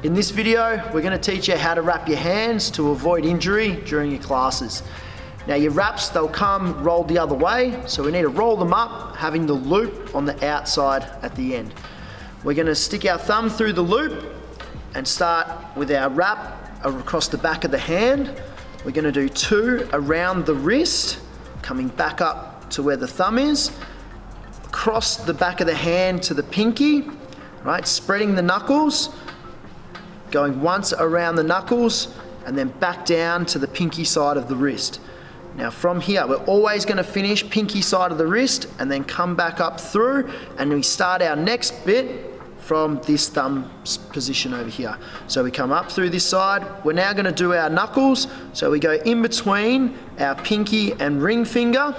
In this video, we're going to teach you how to wrap your hands to avoid injury during your classes. Now your wraps, they'll come rolled the other way, so we need to roll them up, having the loop on the outside at the end. We're going to stick our thumb through the loop and start with our wrap across the back of the hand. We're going to do 2 around the wrist, coming back up to where the thumb is, across the back of the hand to the pinky, right, spreading the knuckles, going once around the knuckles and then back down to the pinky side of the wrist. Now from here, we're always going to finish pinky side of the wrist and then come back up through, and we start our next bit from this thumb position over here. So we come up through this side. We're now going to do our knuckles. So we go in between our pinky and ring finger,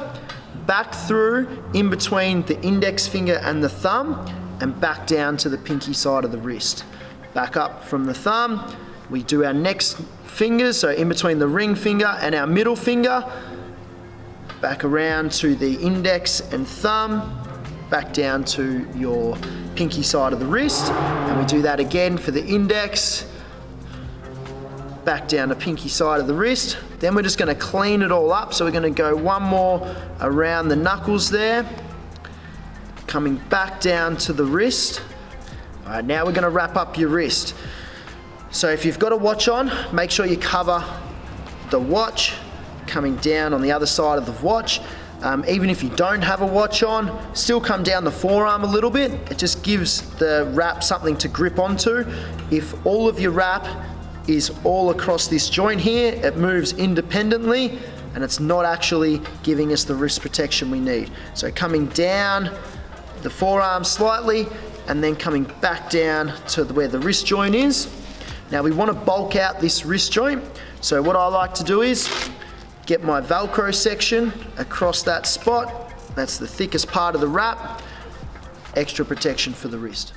back through in between the index finger and the thumb, and back down to the pinky side of the wrist. Back up from the thumb, we do our next fingers, so in between the ring finger and our middle finger, back around to the index and thumb, back down to your pinky side of the wrist, and we do that again for the index, back down to pinky side of the wrist. Then we're just going to clean it all up, so we're going to go one more around the knuckles there, coming back down to the wrist. All right, now we're going to wrap up your wrist. So if you've got a watch on, make sure you cover the watch coming down on the other side of the watch. Even if you don't have a watch on, still come down the forearm a little bit. It just gives the wrap something to grip onto. If all of your wrap is all across this joint here, it moves independently and it's not actually giving us the wrist protection we need. So coming down the forearm slightly, and then coming back down to where the wrist joint is. Now we want to bulk out this wrist joint, so what I like to do is get my Velcro section across that spot. That's the thickest part of the wrap, extra protection for the wrist.